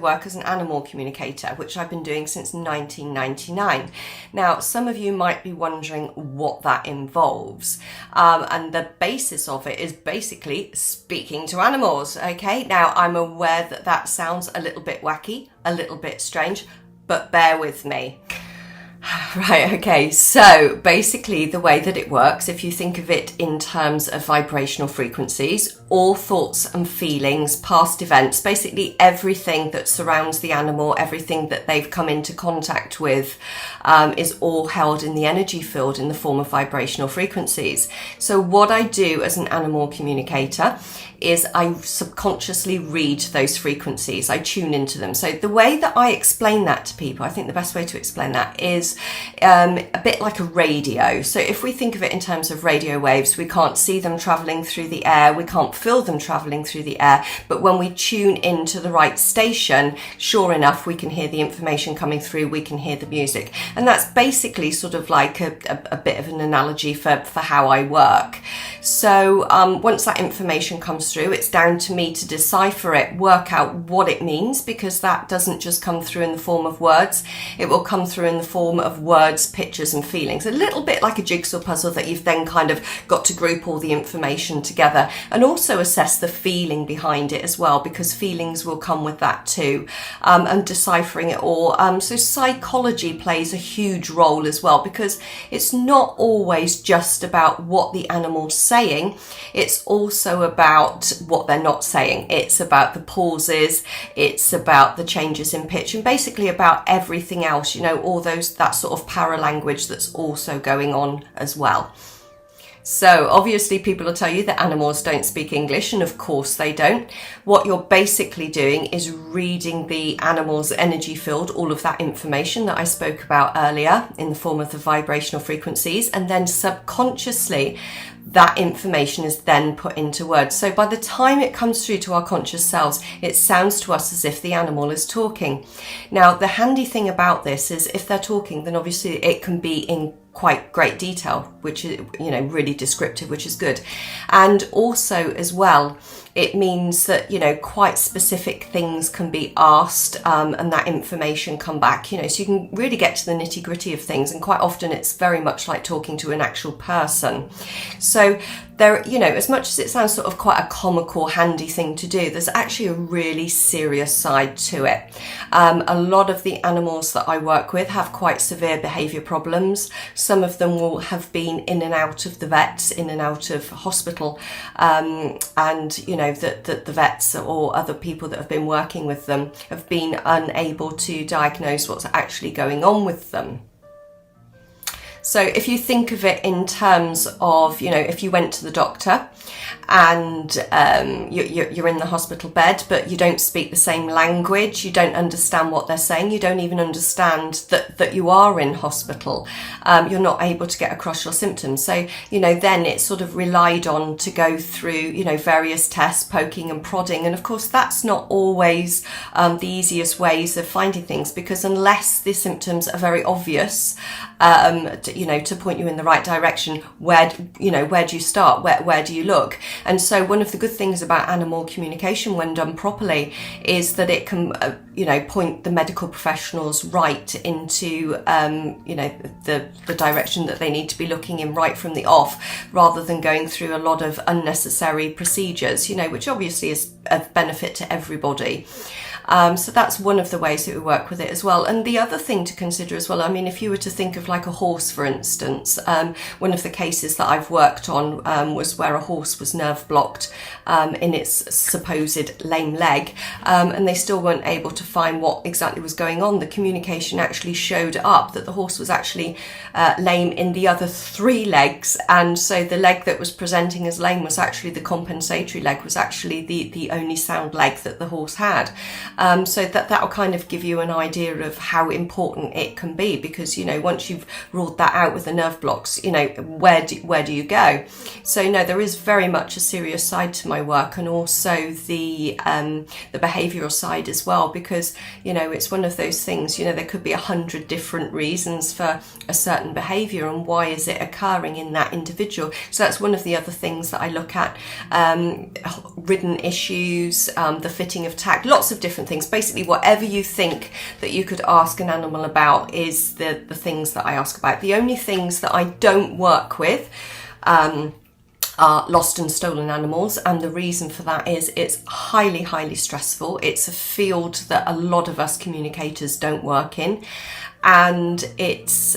work as an animal communicator, which I've been doing since 1999. Now, some of you might be wondering what that involves. And the basis of it is basically speaking to animals, okay? Now, I'm aware that that sounds a little bit wacky, a little bit strange, but bear with me. Right, okay, so basically the way that it works, if you think of it in terms of vibrational frequencies, all thoughts and feelings, past events, basically everything that surrounds the animal, everything that they've come into contact with, is all held in the energy field in the form of vibrational frequencies. So what I do as an animal communicator is I subconsciously read those frequencies, I tune into them. So the way that I explain that to people, I think the best way to explain that is a bit like a radio. So if we think of it in terms of radio waves, we can't see them traveling through the air, we can't feel them traveling through the air, but when we tune into the right station, sure enough, we can hear the information coming through, we can hear the music. And that's basically sort of like a bit of an analogy for how I work. So once that information comes through, it's down to me to decipher it, work out what it means, because that doesn't just come through in the form of words, it will come through in the form of words, pictures and feelings. A little bit like a jigsaw puzzle that you've then kind of got to group all the information together and also assess the feeling behind it as well, because feelings will come with that too, and deciphering it all. So psychology plays a huge role as well, because it's not always just about what the animal's saying, it's also about what they're not saying. It's about the pauses, it's about the changes in pitch, and basically about everything else, you know, all that sort of paralanguage that's also going on as well. So obviously people will tell you that animals don't speak English, and of course they don't. What you're basically doing is reading the animal's energy field, all of that information that I spoke about earlier in the form of the vibrational frequencies, and then subconsciously that information is then put into words. So by the time it comes through to our conscious selves, it sounds to us as if the animal is talking. Now, the handy thing about this is if they're talking, then obviously it can be in quite great detail, which is, you know, really descriptive, which is good. And also as well, it means that, you know, quite specific things can be asked, and that information come back, you know, so you can really get to the nitty gritty of things. And quite often it's very much like talking to an actual person. So there, you know, as much as it sounds sort of quite a comical, handy thing to do, there's actually a really serious side to it. A lot of the animals that I work with have quite severe behaviour problems. Some of them will have been in and out of the vets, in and out of hospital, and, you know, that the vets or other people that have been working with them have been unable to diagnose what's actually going on with them. So if you think of it in terms of, you know, if you went to the doctor and you're in the hospital bed, but you don't speak the same language, you don't understand what they're saying, you don't even understand that you are in hospital, you're not able to get across your symptoms. So, you know, then it's sort of relied on to go through, you know, various tests, poking and prodding. And of course, that's not always the easiest ways of finding things, because unless the symptoms are very obvious, you know, to point you in the right direction, where do you start? Where do you look? And so one of the good things about animal communication, when done properly, is that it can, you know, point the medical professionals right into, you know, the direction that they need to be looking in right from the off, rather than going through a lot of unnecessary procedures, you know, which obviously is of benefit to everybody. So that's one of the ways that we work with it as well. And the other thing to consider as well, I mean, if you were to think of like a horse, for instance, one of the cases that I've worked on was where a horse was nerve blocked in its supposed lame leg, and they still weren't able to find what exactly was going on. The communication actually showed up that the horse was actually lame in the other 3 legs, and so the leg that was presenting as lame was actually the compensatory leg, was actually the only sound leg that the horse had. So that'll kind of give you an idea of how important it can be, because, you know, once you've ruled that out with the nerve blocks, you know, where do you go? So no, there is very much a serious side to my work, and also the behavioural side as well, because, you know, it's one of those things, you know, there could be 100 different reasons for a certain behaviour, and why is it occurring in that individual? So that's one of the other things that I look at, ridden issues, the fitting of tack, lots of different different things. Basically, whatever you think that you could ask an animal about is the things that I ask about. The only things that I don't work with are lost and stolen animals, and the reason for that is it's highly stressful. It's a field that a lot of us communicators don't work in, and it's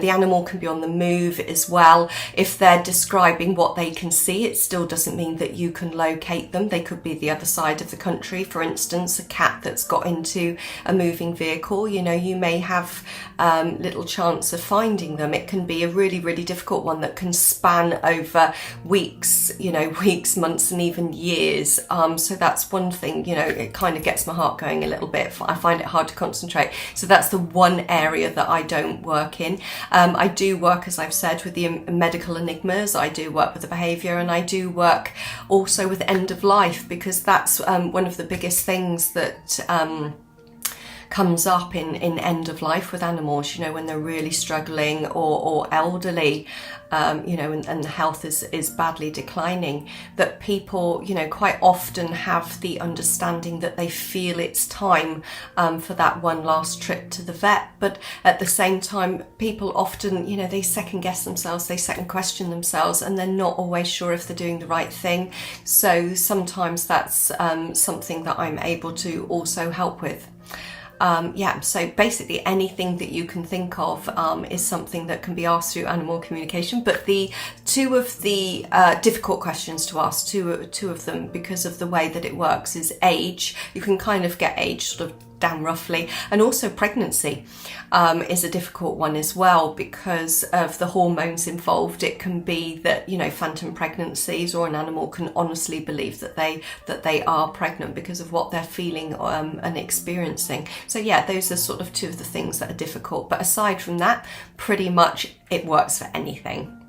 the animal can be on the move as well. If they're describing what they can see, it still doesn't mean that you can locate them. They could be the other side of the country. For instance, a cat that's got into a moving vehicle, you may have little chance of finding them. It can be a really difficult one that can span over weeks, months, and even years. So that's one thing, it kind of gets my heart going a little bit. I find it hard to concentrate. So that's the one area that I don't work in. I do work, as I've said, with the medical enigmas. I do work with the behaviour, and I do work also with end of life, because that's one of the biggest things that comes up in end of life with animals, when they're really struggling or elderly, and the health is badly declining, that people, quite often have the understanding that they feel it's time for that one last trip to the vet. But at the same time, people often, they second guess themselves, they second question themselves, and they're not always sure if they're doing the right thing. So sometimes that's something that I'm able to also help with. So basically anything that you can think of is something that can be asked through animal communication. But the two of the difficult questions to ask, two of them, because of the way that it works, is age. You can kind of get age sort of down roughly, and also pregnancy is a difficult one as well, because of the hormones involved. It can be that phantom pregnancies, or an animal can honestly believe that they are pregnant because of what they're feeling and experiencing. So yeah, those are sort of two of the things that are difficult, but aside from that, pretty much it works for anything.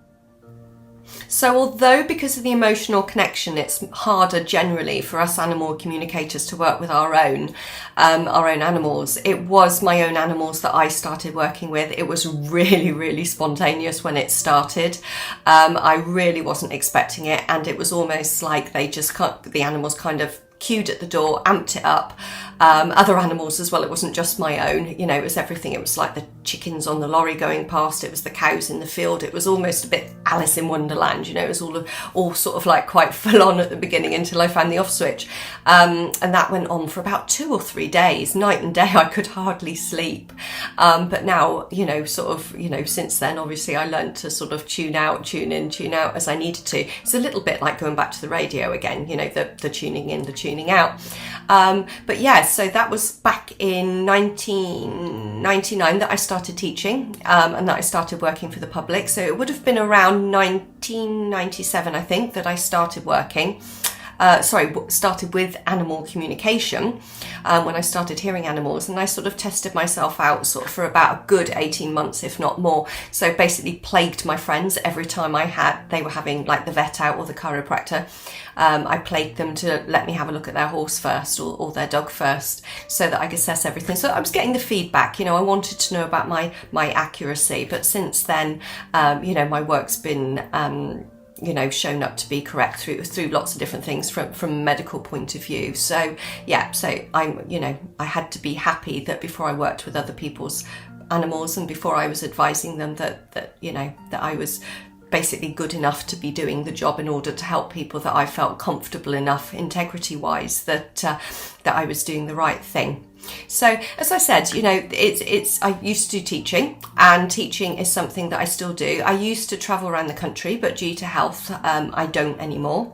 So although because of the emotional connection it's harder generally for us animal communicators to work with our own animals, it was my own animals that I started working with. It was really spontaneous when it started. I really wasn't expecting it, and it was almost like the animals kind of queued at the door, amped it up. Other animals as well, it wasn't just my own, it was everything. It was like the chickens on the lorry going past, it was the cows in the field. It was almost a bit Alice in Wonderland, it was all sort of like quite full on at the beginning until I found the off switch. And that went on for about 2 or 3 days, night and day. I could hardly sleep. But now, since then, obviously I learned to sort of tune out as I needed to. It's a little bit like going back to the radio again, the tuning in, the tuning out. But yeah, so that was back in 1999 that I started teaching, and that I started working for the public. So it would have been around 1997, I think, that I started working. Started with animal communication when I started hearing animals, and I sort of tested myself out for about a good 18 months, if not more. So basically plagued my friends every time they were having like the vet out or the chiropractor. I plagued them to let me have a look at their horse first or their dog first, so that I could assess everything. So I was getting the feedback, I wanted to know about my accuracy. But since then, my work's been shown up to be correct through lots of different things from a medical point of view. So yeah, so I had to be happy that before I worked with other people's animals, and before I was advising them, that I was basically good enough to be doing the job in order to help people, that I felt comfortable enough integrity wise that I was doing the right thing. So as I said, I used to do teaching, and teaching is something that I still do. I used to travel around the country, but due to health, I don't anymore.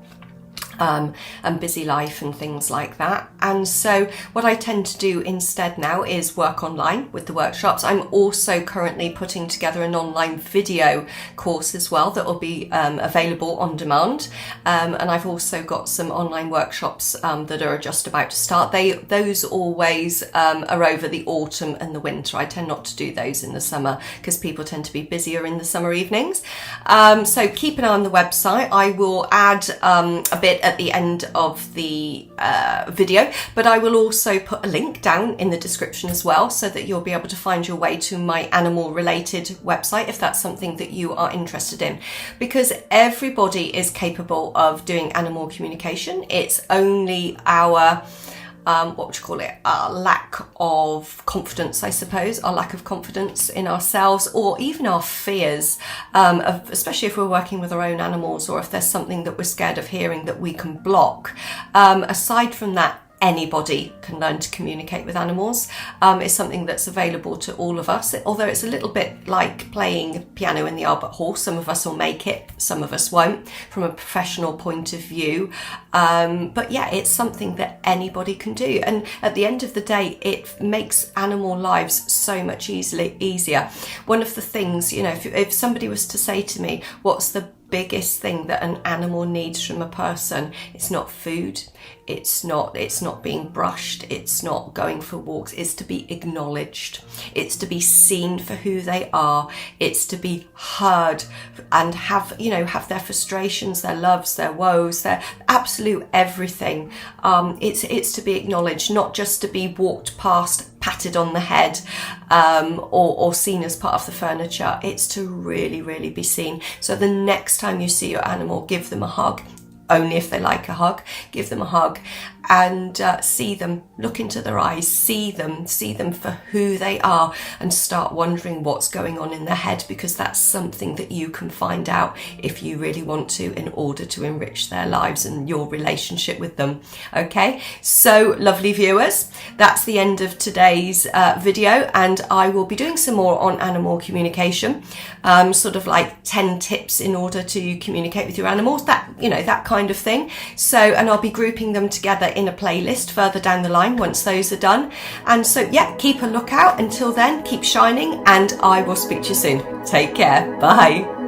And busy life and things like that. And so what I tend to do instead now is work online with the workshops. I'm also currently putting together an online video course as well that will be available on demand. And I've also got some online workshops that are just about to start. Those always are over the autumn and the winter. I tend not to do those in the summer because people tend to be busier in the summer evenings. So keep an eye on the website. I will add a bit at the end of the video, but I will also put a link down in the description as well, so that you'll be able to find your way to my animal related website if that's something that you are interested in, because everybody is capable of doing animal communication. It's only our what would you call it, a lack of confidence, I suppose, our lack of confidence in ourselves, or even our fears, especially if we're working with our own animals, or if there's something that we're scared of hearing that we can block. Aside from that, anybody can learn to communicate with animals. It's something that's available to all of us, although it's a little bit like playing piano in the Albert Hall. Some of us will make it, some of us won't, from a professional point of view. But yeah, it's something that anybody can do. And at the end of the day, it makes animal lives so much easier. One of the things, you know, if somebody was to say to me, what's the biggest thing that an animal needs from a person? It's not food, it's not being brushed, it's not going for walks, it's to be acknowledged, it's to be seen for who they are, it's to be heard and have their frustrations, their loves, their woes, their absolute everything. It's to be acknowledged, not just to be walked past, patted on the head, or seen as part of the furniture. It's to really, really be seen. So the next time you see your animal, give them a hug. Only if they like a hug, give them a hug, and see them, look into their eyes, see them for who they are, and start wondering what's going on in their head, because that's something that you can find out if you really want to, in order to enrich their lives and your relationship with them. Okay, so lovely viewers, that's the end of today's video, and I will be doing some more on animal communication, sort of like 10 tips in order to communicate with your animals, that kind of thing. So, and I'll be grouping them together in a playlist further down the line once those are done. And so yeah, keep a lookout. Until then, keep shining, and I will speak to you soon. Take care. Bye.